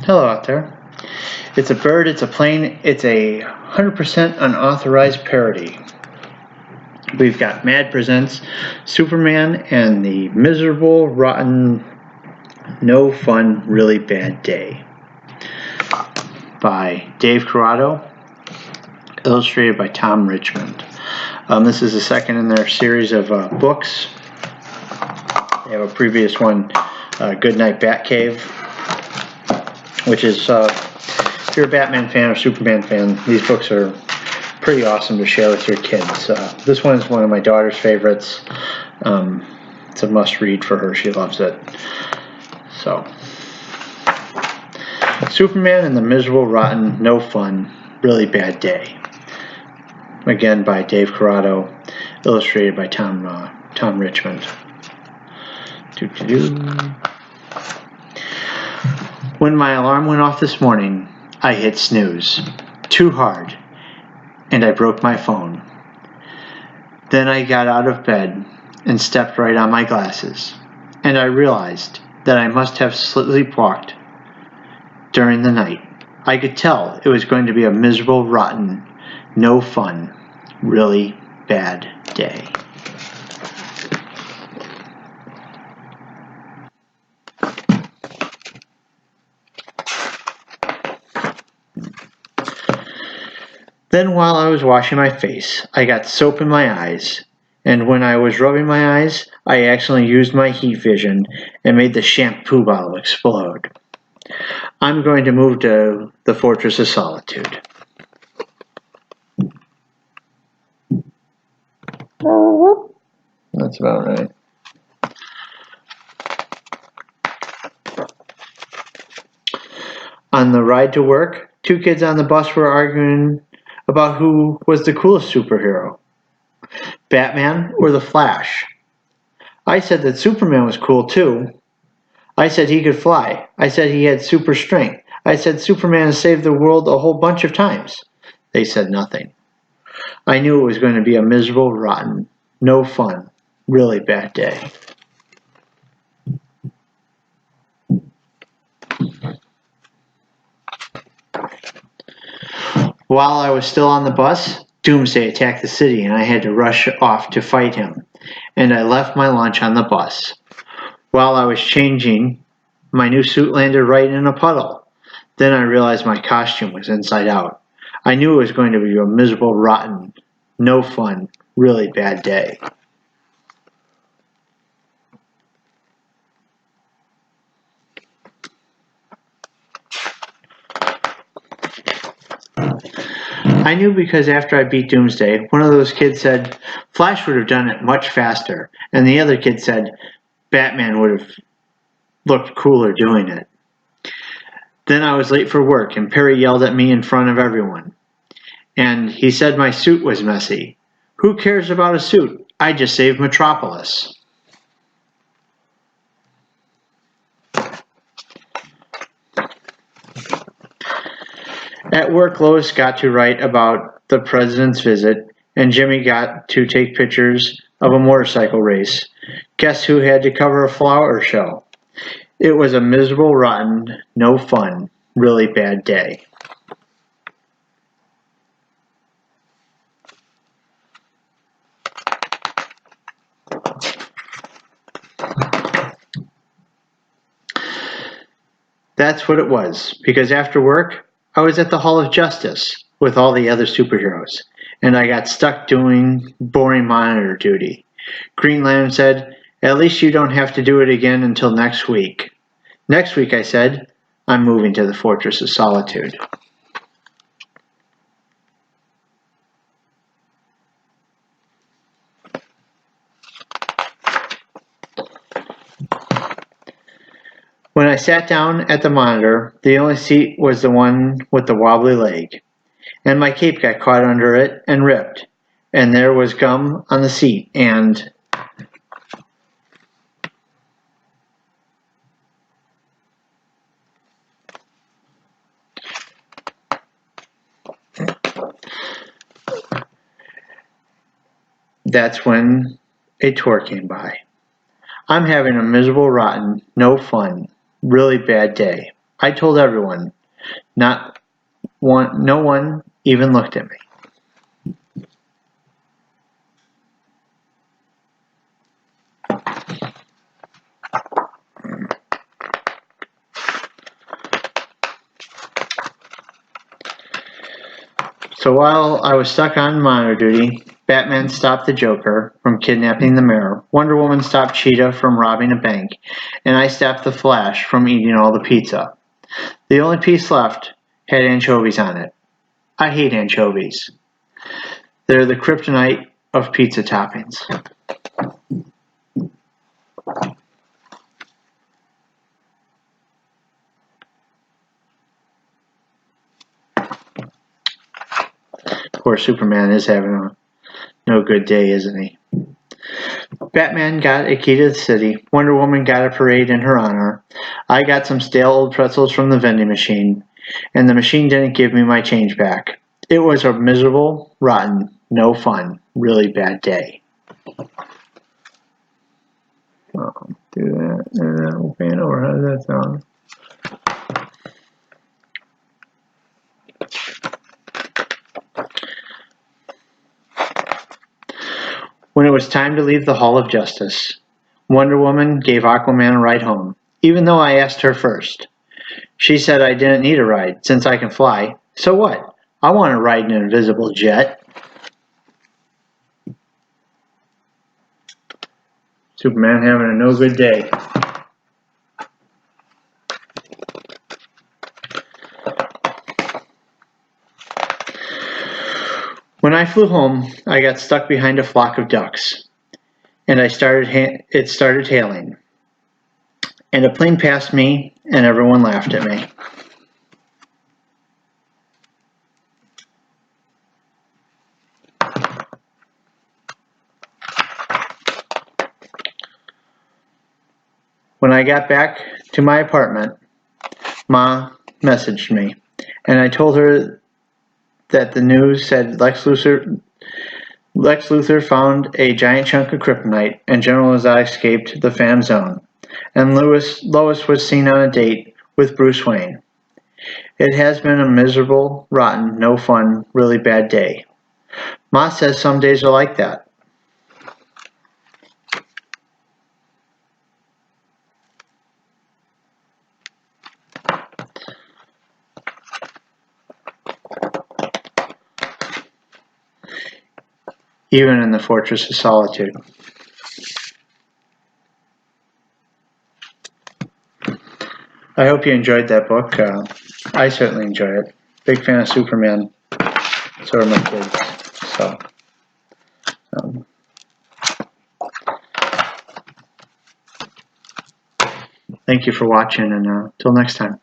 Hello out there. It's a bird, it's a plane, it's a 100% unauthorized parody. We've got Mad Presents Superman and the Miserable, Rotten, No Fun, Really Bad Day by Dave Corrado, illustrated by Tom Richmond. This is the second in their series of books. They have a previous one, Goodnight Batcave, which is, if you're a Batman fan or Superman fan, these books are pretty awesome to share with your kids. This one is one of my daughter's favorites. It's a must-read for her. She loves it. So, Superman and the Miserable, Rotten, No Fun, Really Bad Day. Again, by Dave Corrado, illustrated by Tom Richmond. When my alarm went off this morning, I hit snooze too hard, and I broke my phone. Then I got out of bed and stepped right on my glasses, and I realized that I must have sleepwalked during the night. I could tell it was going to be a miserable, rotten, no fun, really bad day. Then while I was washing my face, I got soap in my eyes, and when I was rubbing my eyes, I accidentally used my heat vision and made the shampoo bottle explode. I'm going to move to the Fortress of Solitude. That's about right. On the ride to work, two kids on the bus were arguing about who was the coolest superhero, Batman or the Flash. I said that Superman was cool too. I said he could fly. I said he had super strength. I said Superman has saved the world a whole bunch of times. They said nothing. I knew it was going to be a miserable, rotten, no fun, really bad day. While I was still on the bus, Doomsday attacked the city and I had to rush off to fight him, and I left my lunch on the bus. While I was changing, my new suit landed right in a puddle. Then I realized my costume was inside out. I knew it was going to be a miserable, rotten, no fun, really bad day. I knew because after I beat Doomsday, one of those kids said Flash would have done it much faster, and the other kid said Batman would have looked cooler doing it. Then I was late for work, and Perry yelled at me in front of everyone. And he said my suit was messy. Who cares about a suit? I just saved Metropolis. At work, Lois got to write about the president's visit, and Jimmy got to take pictures of a motorcycle race. Guess who had to cover a flower show? It was a miserable, rotten, no fun, really bad day. That's what it was, because after work, I was at the Hall of Justice with all the other superheroes, and I got stuck doing boring monitor duty. Green Lantern said, "At least you don't have to do it again until next week." Next week, I said, I'm moving to the Fortress of Solitude. When I sat down at the monitor, the only seat was the one with the wobbly leg, and my cape got caught under it and ripped, and there was gum on the seat, and that's when a tour came by. I'm having a miserable, rotten, no fun, really bad day. I told everyone. No one even looked at me. So while I was stuck on monitor duty, Batman stopped the Joker from kidnapping the mayor, Wonder Woman stopped Cheetah from robbing a bank, and I stopped the Flash from eating all the pizza. The only piece left had anchovies on it. I hate anchovies. They're the kryptonite of pizza toppings. Poor Superman is having no good day, isn't he? Batman got a key to the city. Wonder Woman got a parade in her honor. I got some stale old pretzels from the vending machine, and the machine didn't give me my change back. It was a miserable, rotten, no fun, really bad day. Do that and then we'll pan over. How does that sound? When it was time to leave the Hall of Justice, Wonder Woman gave Aquaman a ride home, even though I asked her first. She said I didn't need a ride since I can fly. So what? I want to ride in an invisible jet. Superman having a no good day. When I flew home, I got stuck behind a flock of ducks, and it started hailing. And a plane passed me, and everyone laughed at me. When I got back to my apartment, Ma messaged me, and I told her that the news said Lex Luthor found a giant chunk of kryptonite, and General Zod escaped the Phantom Zone, and Lois was seen on a date with Bruce Wayne. It has been a miserable, rotten, no fun, really bad day. Ma says some days are like that. Even in the Fortress of Solitude. I hope you enjoyed that book. I certainly enjoy it. Big fan of Superman. So are my kids. So, thank you for watching, and till next time.